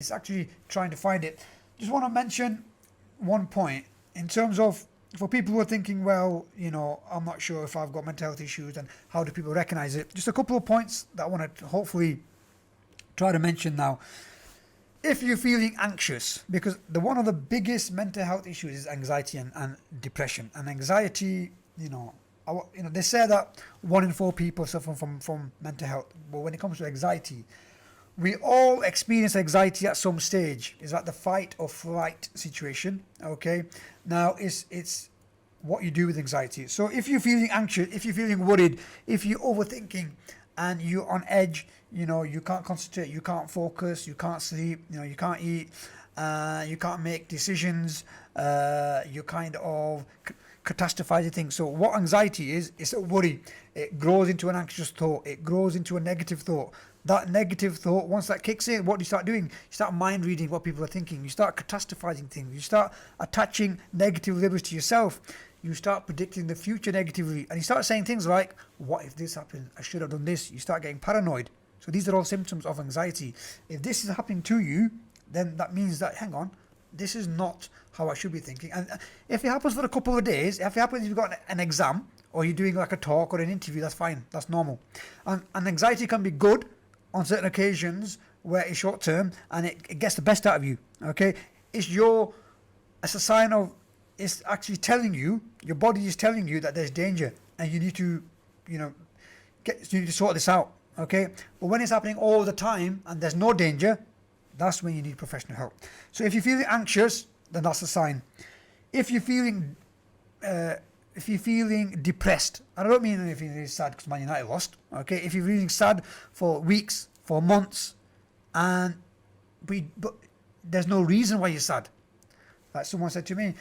It's actually trying to find it. Just want to mention one point in terms of for people who are thinking, well, I'm not sure if I've got mental health issues and how do people recognize it. Just a couple of points that I want to hopefully try to mention now. If you're feeling anxious, because one of the biggest mental health issues is anxiety and depression. And anxiety, they say that 1 in 4 people suffer from mental health. But when it comes to anxiety, we all experience anxiety at some stage. It's like the fight or flight situation. Okay, now it's what you do with anxiety. So if you're feeling anxious, if you're feeling worried, if you're overthinking, and you're on edge, you can't concentrate, you can't focus, you can't sleep, you can't eat, you can't make decisions, you're kind of catastrophizing things. So what anxiety is, it's a worry. It grows into an anxious thought. It grows into a negative thought. That negative thought, once that kicks in, what do you start doing? You start mind reading what people are thinking. You start catastrophizing things. You start attaching negative labels to yourself. You start predicting the future negatively. And you start saying things like, what if this happened? I should have done this. You start getting paranoid. So these are all symptoms of anxiety. If this is happening to you, then that means that, hang on, this is not how I should be thinking. And if it happens for a couple of days, if it happens if you've got an exam, or you're doing like a talk or an interview, that's fine. That's normal. And anxiety can be good on certain occasions where it's short term and it gets the best out of you. Okay, it's a sign of, it's actually telling you, your body is telling you that there's danger and you need to you need to sort this out. Okay, but when it's happening all the time and there's no danger, that's when you need professional help. So if you're feeling anxious, then that's a sign. If you're feeling depressed, and I don't mean if you're really sad because Man United lost, okay? If you're feeling sad for weeks, for months, but there's no reason why you're sad. Like someone said to me,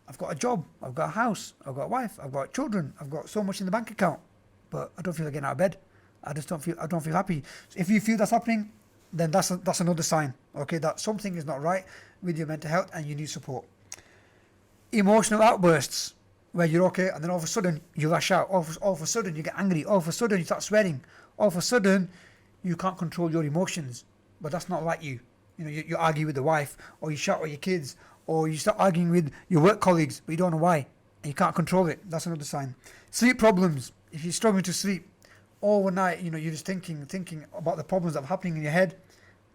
I've got a job, I've got a house, I've got a wife, I've got children, I've got so much in the bank account, but I don't feel like getting out of bed. I don't feel happy. So if you feel that's happening, then that's another sign, okay, that something is not right with your mental health and you need support. Emotional outbursts where you're okay and then all of a sudden you lash out, all of a sudden you get angry, all of a sudden you start swearing, all of a sudden you can't control your emotions, but that's not like you. You argue with the wife, or you shout at your kids, or you start arguing with your work colleagues, but you don't know why, and you can't control it. That's another sign. Sleep problems. If you're struggling to sleep overnight, you're just thinking about the problems that are happening in your head,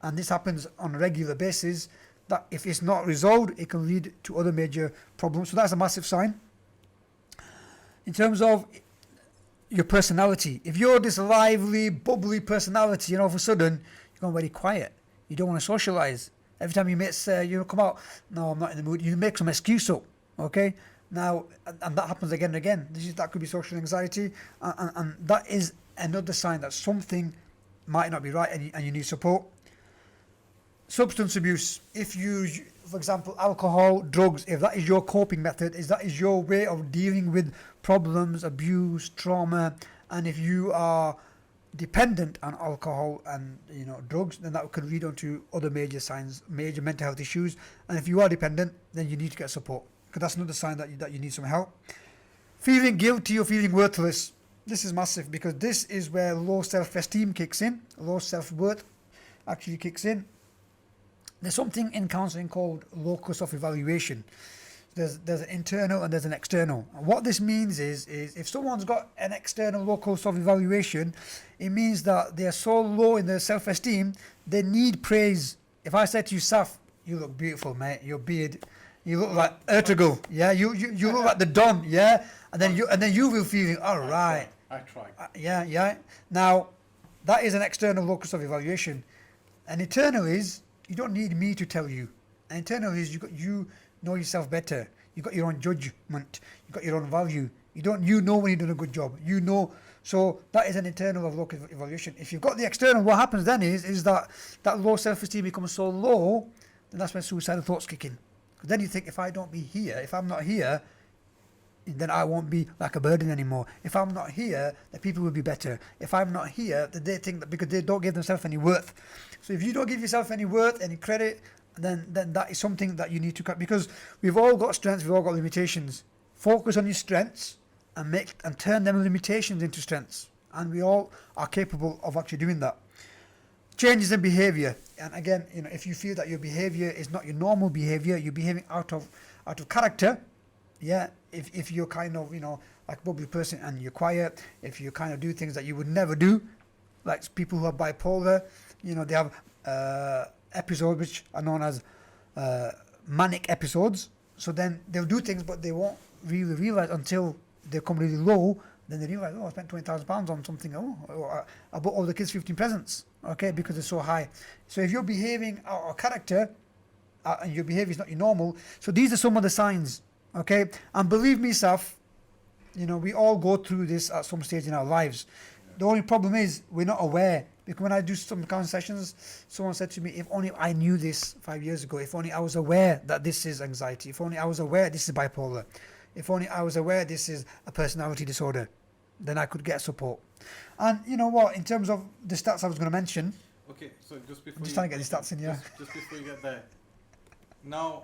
and this happens on a regular basis, that if it's not resolved, it can lead to other major problems. So that's a massive sign. In terms of your personality, if you're this lively, bubbly personality and all of a sudden you're going very quiet, you don't want to socialize. Every time you mates come out, no, I'm not in the mood, you make some excuse up, okay? Now, and that happens again and again. That could be social anxiety, and that is another sign that something might not be right and you need support. Substance abuse. If you, for example, alcohol, drugs, if that is your coping method, if that is your way of dealing with problems, abuse, trauma, and if you are dependent on alcohol and drugs, then that could lead on to other major signs, major mental health issues. And if you are dependent, then you need to get support, because that's another sign that you need some help. Feeling guilty or feeling worthless. This is massive, because this is where low self-esteem kicks in, low self-worth actually kicks in. There's something in counselling called locus of evaluation. There's an internal and there's an external. And what this means is if someone's got an external locus of evaluation, it means that they're so low in their self-esteem, they need praise. If I said to you, Saf, you look beautiful, mate, your beard, you look like Ertugrul, yeah, you look like the Don, yeah, and then you will feel, all right. I tried. Yeah. Now, that is an external locus of evaluation. And internal is, you don't need me to tell you. And internal is you know yourself better. You got your own judgment. You got your own value. You know when you're doing a good job. So that is an internal locus of evaluation. If you've got the external, what happens then is that low self-esteem becomes so low, then that's when suicidal thoughts kick in. Because then you think, if I'm not here, then I won't be like a burden anymore. If I'm not here, then people will be better. If I'm not here, then they think that because they don't give themselves any worth. So if you don't give yourself any worth, any credit, then that is something that you need to cut, because we've all got strengths, we've all got limitations. Focus on your strengths and turn them limitations into strengths. And we all are capable of actually doing that. changes in behavior. And again, if you feel that your behavior is not your normal behavior, you're behaving out of character. Yeah, if you're kind of like a bubbly person and you're quiet, if you kind of do things that you would never do, like people who are bipolar, they have episodes which are known as manic episodes. So then they'll do things, but they won't really realize until they come really low. Then they realize, I spent £20,000 on something. I bought all the kids 15 presents. Okay, because it's so high. So if you're behaving out of character, and your behavior is not your normal, so these are some of the signs. Okay, and believe me, Saf, we all go through this at some stage in our lives. The only problem is we're not aware. Because when I do some counseling sessions, someone said to me, if only I knew this 5 years ago, if only I was aware that this is anxiety, if only I was aware this is bipolar, if only I was aware this is a personality disorder, then I could get support. And you know what, in terms of the stats I was going to mention, okay, so just before I'm just trying to get the stats in, yeah. Just before you get there, now